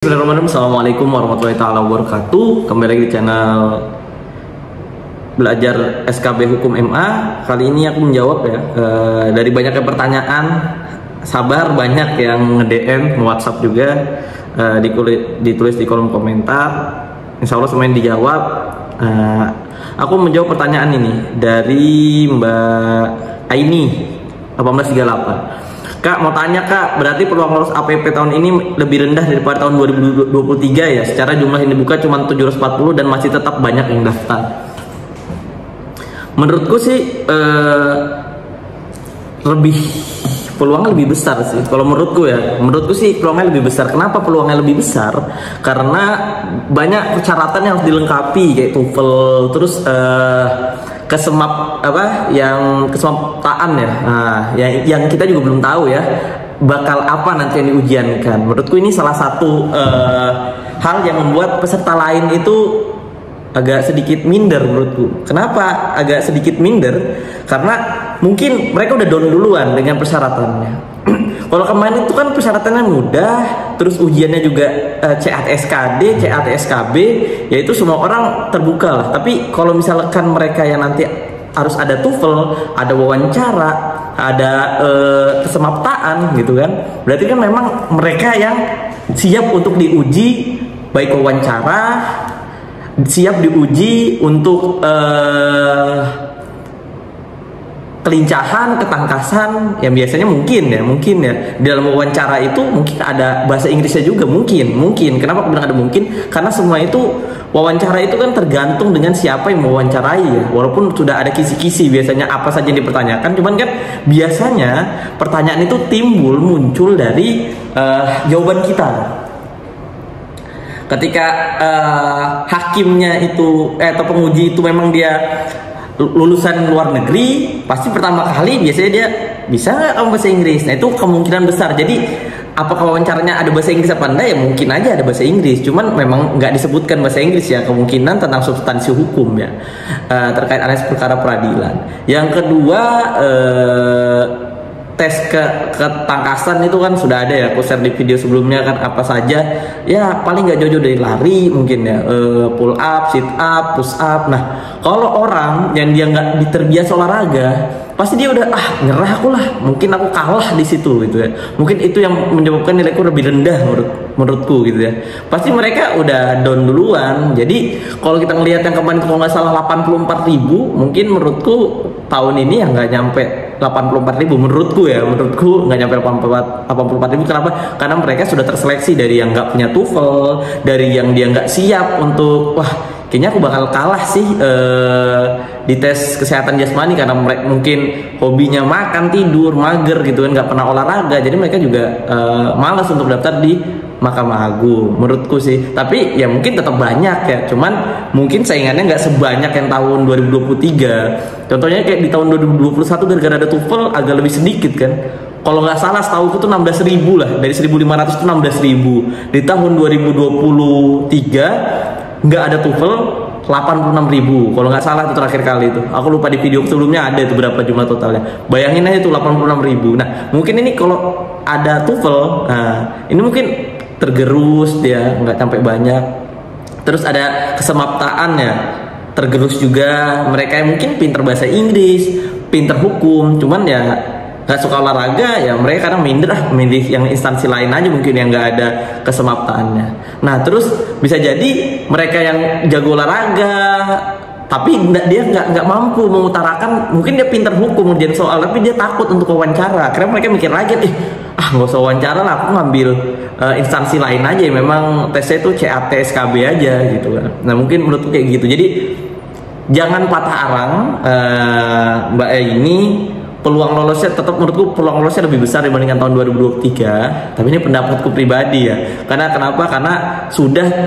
Bismillahirrahmanirrahim. Assalamualaikum warahmatullahi taala wabarakatuh. Kembali lagi di channel Belajar SKB Hukum MA. Kali ini aku menjawab ya dari banyaknya pertanyaan. Sabar, banyak yang nge-DM, nge-WhatsApp juga, ditulis di kolom komentar. Insya Allah semuanya dijawab. Aku menjawab pertanyaan ini dari Mbak Aini 1838. Kak, mau tanya Kak, berarti peluang lolos APP tahun ini lebih rendah daripada tahun 2023 ya? Secara jumlah yang dibuka cuma 740 dan masih tetap banyak yang daftar. Menurutku sih peluangnya lebih besar sih. Kalau menurutku sih peluangnya lebih besar. Kenapa peluangnya lebih besar? Karena banyak persyaratan yang harus dilengkapi kayak TOEFL, terus kesemaptaan ya. Nah, yang kita juga belum tahu ya bakal apa nanti yang diujiankan. Menurutku ini salah satu hal yang membuat peserta lain itu agak sedikit minder menurutku. Kenapa agak sedikit minder? Karena mungkin mereka udah down duluan dengan persyaratannya. Kalau kemarin itu kan persyaratannya mudah, terus ujiannya juga CAT SKD, CAT SKB, yaitu semua orang terbuka lah. Tapi kalau misalkan mereka yang nanti harus ada TOEFL, ada wawancara, ada kesemaptaan gitu kan, berarti kan memang mereka yang siap untuk diuji, baik wawancara, siap diuji untuk kelincahan, ketangkasan, yang biasanya mungkin ya di dalam wawancara itu mungkin ada bahasa Inggrisnya juga mungkin. Kenapa aku bilang ada mungkin? Karena semua itu wawancara itu kan tergantung dengan siapa yang mewawancarai ya. Walaupun sudah ada kisi-kisi biasanya apa saja yang dipertanyakan, cuman kan biasanya pertanyaan itu muncul dari jawaban kita. Ketika hakimnya itu atau penguji itu memang dia lulusan luar negeri, pasti pertama kali biasanya dia bisa nggak kamu bahasa Inggris. Nah itu kemungkinan besar. Jadi apakah wawancaranya ada bahasa Inggris apa enggak ya, mungkin aja ada bahasa Inggris, cuman memang nggak disebutkan bahasa Inggris ya, kemungkinan tentang substansi hukum ya, terkait analisis perkara peradilan. Yang kedua, tes ketangkasan itu kan sudah ada ya, aku share di video sebelumnya kan apa saja ya, paling nggak jauh-jauh dari lari mungkin ya, pull up, sit up, push up. Nah kalau orang yang dia nggak terbiasa olahraga, pasti dia udah nyerah aku lah, mungkin aku kalah di situ gitu ya, mungkin itu yang menyebabkan nilaiku lebih rendah menurutku gitu ya. Pasti mereka udah down duluan. Jadi kalau kita ngelihat yang kemarin kalau nggak salah 84.000, mungkin menurutku tahun ini ya nggak nyampe 84.000 menurutku nggak nyampe 84.000. Kenapa? Karena mereka sudah terseleksi dari yang nggak punya TOEFL, dari yang dia nggak siap untuk kayaknya aku bakal kalah sih di tes kesehatan jasmani, karena mereka mungkin hobinya makan, tidur, mager gitu kan, nggak pernah olahraga. Jadi mereka juga malas untuk daftar di Mahkamah Agung menurutku sih. Tapi ya mungkin tetap banyak ya, cuman mungkin saingannya nggak sebanyak yang tahun 2023. Contohnya kayak di tahun 2021 gara-gara ada TOEFL agak lebih sedikit kan. Kalau nggak salah setahu itu 16.000 lah, dari 1.500 itu 16.000. Di tahun 2023 nggak ada TOEFL 86.000 kalau nggak salah itu terakhir kali itu. Aku lupa, di video sebelumnya ada itu berapa jumlah totalnya. Bayangin aja itu 86.000. Nah mungkin ini kalau ada TOEFL, ini mungkin tergerus dia nggak sampai banyak. Terus ada kesemaptaan ya, tergerus juga. Mereka yang mungkin pinter bahasa Inggris, pinter hukum, cuman ya nggak suka olahraga ya, mereka kadang minder milih yang instansi lain aja mungkin yang nggak ada kesemaptaannya. Nah terus bisa jadi mereka yang jago olahraga tapi dia nggak mampu mengutarakan, mungkin dia pinter hukum ngerjain soal tapi dia takut untuk wawancara. Karena mereka mikir lagi nggak usah wawancara lah, aku ngambil instansi lain aja ya, memang tesnya itu CAT SKB aja gitu kan. Nah mungkin menurutku kayak gitu. Jadi jangan patah arang, Mbak ini peluang lolosnya tetap menurutku peluang lolosnya lebih besar dibandingkan tahun 2023. Tapi ini pendapatku pribadi ya. Karena kenapa? Karena sudah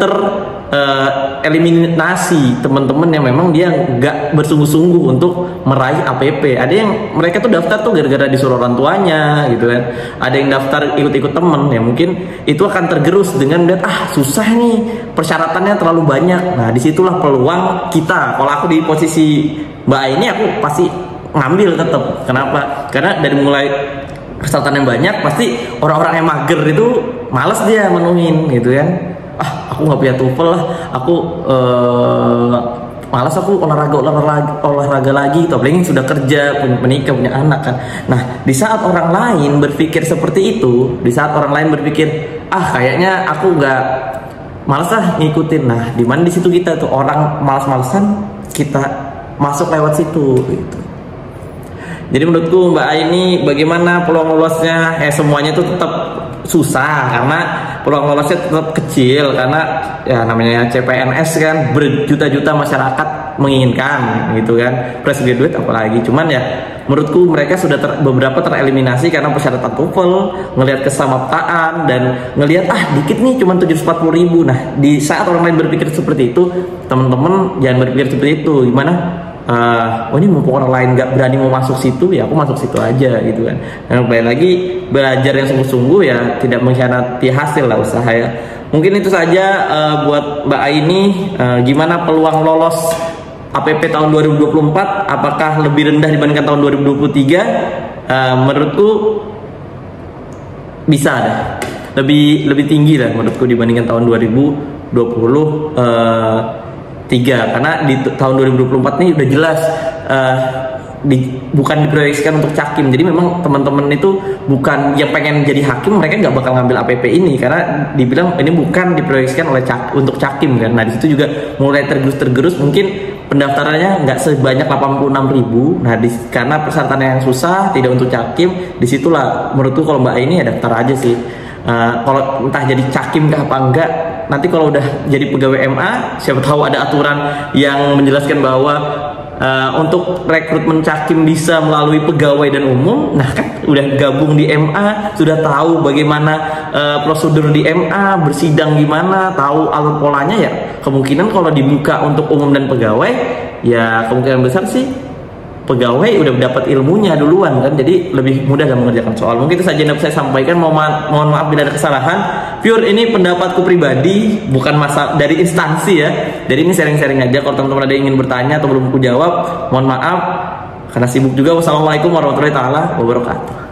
eliminasi teman-teman yang memang dia nggak bersungguh-sungguh untuk meraih APP. Ada yang mereka tuh daftar tuh gara-gara disuruh orang tuanya gitu kan. Ada yang daftar ikut-ikut temen ya, mungkin itu akan tergerus dengan susah nih, persyaratannya terlalu banyak. Nah disitulah peluang kita. Kalau aku di posisi Mbak ini, aku pasti ngambil tetap. Kenapa? Karena dari mulai persyaratan yang banyak, pasti orang-orang yang mager itu males dia menuhin gitu kan. Aku nggak punya TOEFL lah, aku malas, aku olahraga lagi, apalagi sudah kerja, menikah, punya anak kan. Nah, di saat orang lain berpikir seperti itu, di saat orang lain berpikir kayaknya aku nggak, malas lah ngikutin. Nah, di mana di situ kita tuh orang malas-malesan, kita masuk lewat situ gitu. Jadi menurutku Mbak Aini, bagaimana peluang lolosnya? Semuanya itu tetap susah karena peluang lolosnya tetap kecil, karena ya namanya CPNS kan, berjuta-juta masyarakat menginginkan gitu kan, fresh graduate apalagi. Cuman ya menurutku mereka sudah beberapa tereliminasi karena persyaratan TOEFL, ngelihat kesamaptaan dan ngelihat dikit nih cuma 740.000. Nah, di saat orang lain berpikir seperti itu, teman-teman jangan berpikir seperti itu. Gimana? Ini mumpung orang lain nggak berani mau masuk situ, ya aku masuk situ aja gitu kan. Dan kembali lagi, belajar yang sungguh-sungguh ya tidak mengkhianati hasil lah usaha ya. Mungkin itu saja buat Mbak Aini. Gimana peluang lolos APP tahun 2024? Apakah lebih rendah dibandingkan tahun 2023? Menurutku bisa dah, lebih tinggi lah menurutku dibandingkan tahun 2023, karena di tahun 2024 ini udah jelas bukan diproyeksikan untuk Cakim. Jadi memang teman-teman itu bukan yang pengen jadi hakim, mereka nggak bakal ngambil APP ini karena dibilang ini bukan diproyeksikan oleh untuk Cakim kan. Nah, di situ juga mulai tergerus mungkin pendaftarannya nggak sebanyak 86.000. Nah, karena persyaratannya yang susah, tidak untuk Cakim, disitulah menurutku kalau Mbak ini ya daftar aja sih. Kalau entah jadi Cakim kah apa enggak, nanti kalau udah jadi pegawai MA, siapa tahu ada aturan yang menjelaskan bahwa untuk rekrutmen Cakim bisa melalui pegawai dan umum. Nah kan udah gabung di MA, sudah tahu bagaimana prosedur di MA, bersidang gimana, tahu alur polanya, ya kemungkinan kalau dibuka untuk umum dan pegawai, ya kemungkinan besar sih pegawai udah dapat ilmunya duluan kan, jadi lebih mudah dalam mengerjakan soal. Mungkin itu saja yang saya sampaikan. Mohon maaf bila ada kesalahan. Pure ini pendapatku pribadi, bukan masa dari instansi ya. Jadi ini sharing-sharing aja. Kalau teman-teman ada yang ingin bertanya atau belum aku jawab, mohon maaf karena sibuk juga. Wassalamualaikum warahmatullahi wabarakatuh.